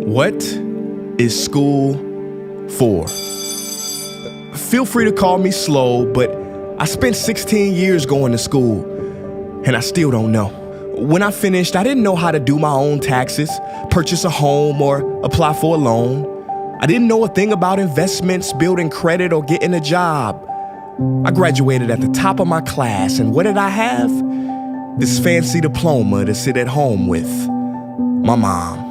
What is school for? Feel free to call me slow, but I spent 16 years going to school, and I still don't know. When I finished, I didn't know how to do my own taxes, purchase a home, or apply for a loan. I didn't know a thing about investments, building credit, or getting a job. I graduated at the top of my class, and what did I have? This fancy diploma to sit at home with my mom.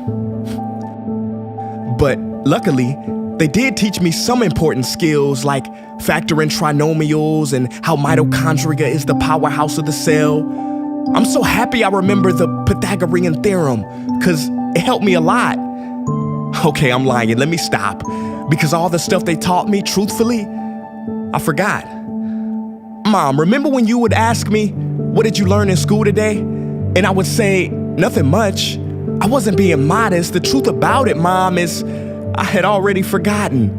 But luckily, they did teach me some important skills like factoring trinomials and how mitochondria is the powerhouse of the cell. I'm so happy I remember the Pythagorean theorem, because it helped me a lot. Okay, I'm lying. Let me stop. Because all the stuff they taught me, truthfully, I forgot. Mom, remember when you would ask me, what did you learn in school today? And I would say, nothing much. I wasn't being modest. The truth about it, Mom, is I had already forgotten.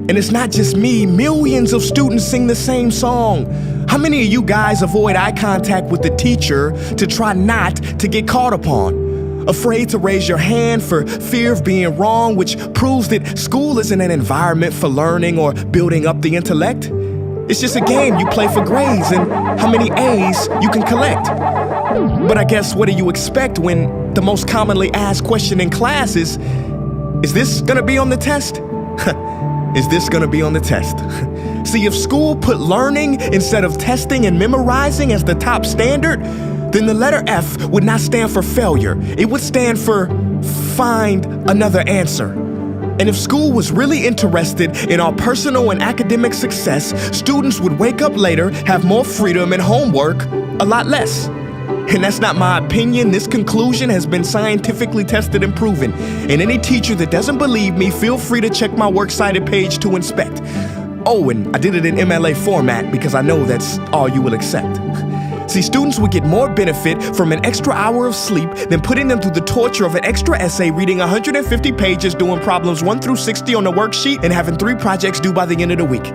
And it's not just me. Millions of students sing the same song. How many of you guys avoid eye contact with the teacher to try not to get caught upon? Afraid to raise your hand for fear of being wrong, which proves that school isn't an environment for learning or building up the intellect. It's just a game you play for grades and how many A's you can collect. But I guess what do you expect when the most commonly asked question in class is this gonna be on the test? Is this gonna be on the test? See, if school put learning instead of testing and memorizing as the top standard, then the letter F would not stand for failure. It would stand for find another answer. And if school was really interested in our personal and academic success, students would wake up later, have more freedom, and homework a lot less. And that's not my opinion. This conclusion has been scientifically tested and proven. And any teacher that doesn't believe me, feel free to check my works cited page to inspect. Oh, and I did it in MLA format because I know that's all you will accept. See, students would get more benefit from an extra hour of sleep than putting them through the torture of an extra essay, reading 150 pages, doing problems 1 through 60 on the worksheet, and having 3 projects due by the end of the week.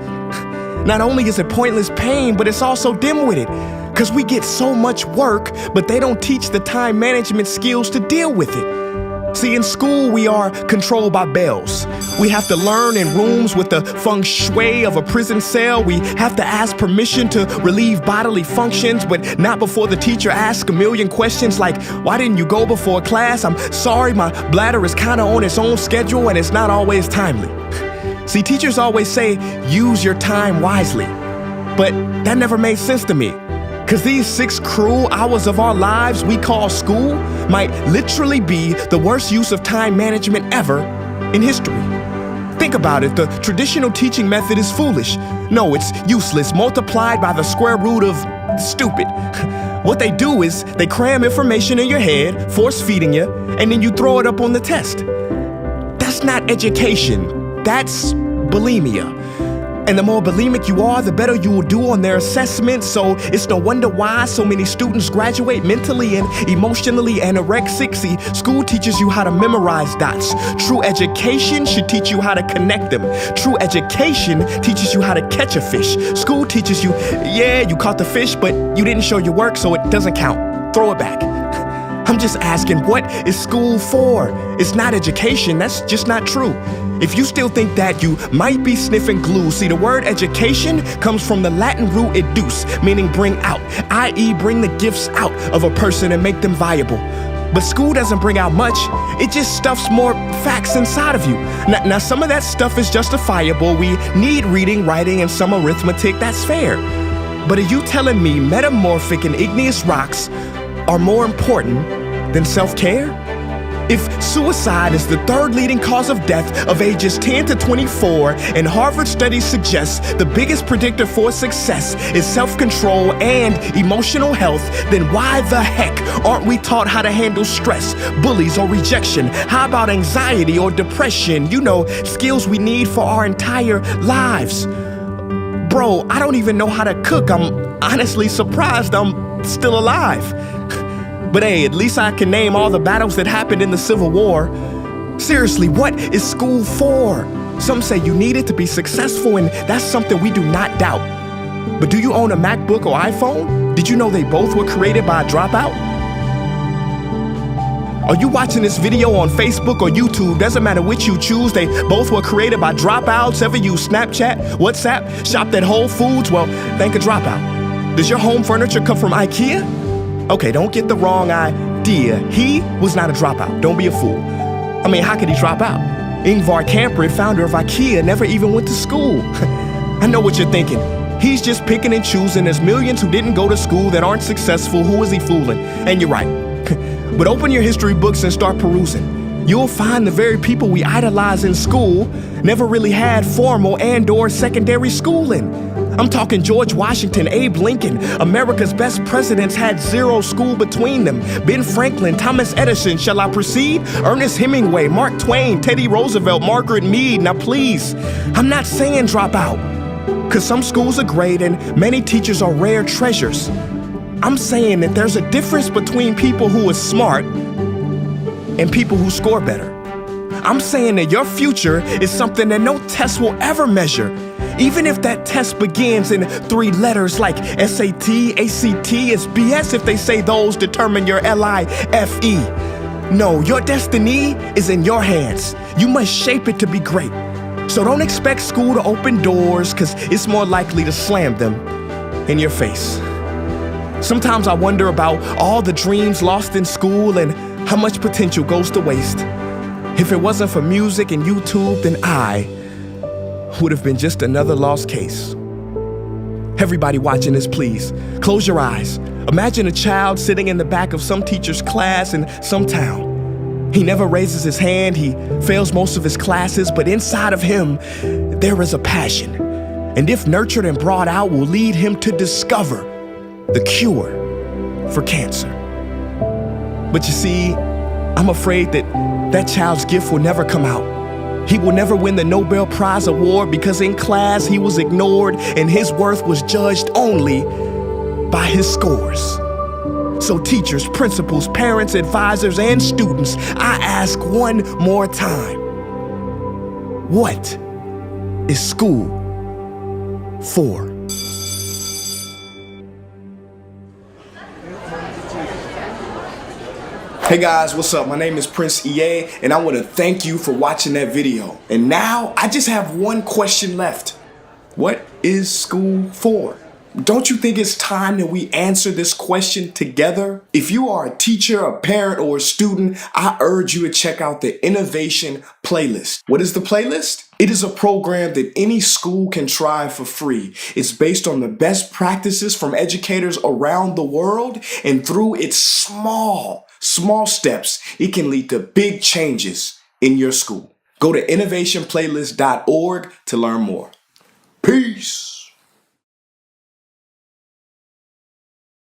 Not only is it pointless pain, but it's also dim-witted, because we get so much work, but they don't teach the time management skills to deal with it. See, in school, we are controlled by bells. We have to learn in rooms with the feng shui of a prison cell. We have to ask permission to relieve bodily functions, but not before the teacher asks a million questions like, why didn't you go before class? I'm sorry, my bladder is kind of on its own schedule and it's not always timely. See, teachers always say, use your time wisely. But that never made sense to me. Because these 6 cruel hours of our lives we call school might literally be the worst use of time management ever in history. Think about it, the traditional teaching method is foolish. No, it's useless, multiplied by the square root of stupid. What they do is they cram information in your head, force feeding you, and then you throw it up on the test. That's not education, that's bulimia. And the more bulimic you are, the better you will do on their assessments. So it's no wonder why so many students graduate mentally and emotionally anorexic. See, school teaches you how to memorize dots. True education should teach you how to connect them. True education teaches you how to catch a fish. School teaches you, yeah, you caught the fish, but you didn't show your work, so it doesn't count. Throw it back. I'm just asking, what is school for? It's not education, that's just not true. If you still think that, you might be sniffing glue. See, the word education comes from the Latin root educe, meaning bring out, i.e. bring the gifts out of a person and make them viable. But school doesn't bring out much, it just stuffs more facts inside of you. Now some of that stuff is justifiable. We need reading, writing, and some arithmetic, that's fair. But are you telling me metamorphic and igneous rocks are more important than self-care? If suicide is the 3rd leading cause of death of ages 10 to 24, and Harvard studies suggest the biggest predictor for success is self-control and emotional health, then why the heck aren't we taught how to handle stress, bullies, or rejection? How about anxiety or depression? You know, skills we need for our entire lives. Bro, I don't even know how to cook. I'm honestly surprised I'm still alive. But hey, at least I can name all the battles that happened in the Civil War. Seriously, what is school for? Some say you need it to be successful, and that's something we do not doubt. But do you own a MacBook or iPhone? Did you know they both were created by a dropout? Are you watching this video on Facebook or YouTube? Doesn't matter which you choose. They both were created by dropouts. Ever use Snapchat, WhatsApp, shopped at Whole Foods? Well, thank a dropout. Does your home furniture come from IKEA? Okay, don't get the wrong idea. He was not a dropout. Don't be a fool. I mean, how could he drop out? Ingvar Kamprad, founder of IKEA, never even went to school. I know what you're thinking. He's just picking and choosing. There's millions who didn't go to school that aren't successful. Who is he fooling? And you're right. But open your history books and start perusing. You'll find the very people we idolize in school never really had formal and/or secondary schooling. I'm talking George Washington, Abe Lincoln. America's best presidents had zero school between them. Ben Franklin, Thomas Edison, shall I proceed? Ernest Hemingway, Mark Twain, Teddy Roosevelt, Margaret Mead. Now please, I'm not saying drop out, because some schools are great and many teachers are rare treasures. I'm saying that there's a difference between people who are smart and people who score better. I'm saying that your future is something that no test will ever measure. Even if that test begins in 3 letters like SAT, ACT, it's BS if they say those determine your LIFE. No, your destiny is in your hands. You must shape it to be great. So don't expect school to open doors, because it's more likely to slam them in your face. Sometimes I wonder about all the dreams lost in school and how much potential goes to waste. If it wasn't for music and YouTube, then I would have been just another lost case. Everybody watching this, please, close your eyes. Imagine a child sitting in the back of some teacher's class in some town. He never raises his hand, he fails most of his classes, but inside of him, there is a passion. And if nurtured and brought out, will lead him to discover the cure for cancer. But you see, I'm afraid that that child's gift will never come out. He will never win the Nobel Prize award because in class he was ignored and his worth was judged only by his scores. So teachers, principals, parents, advisors, and students, I ask one more time, what is school for? Hey guys, what's up? My name is Prince EA, and I want to thank you for watching that video. And now I just have one question left. What is school for? Don't you think it's time that we answer this question together? If you are a teacher, a parent, or a student, I urge you to check out the Innovation Playlist. What is the playlist? It is a program that any school can try for free. It's based on the best practices from educators around the world, and through its small steps, it can lead to big changes in your school. Go to innovationplaylist.org to learn more. Peace.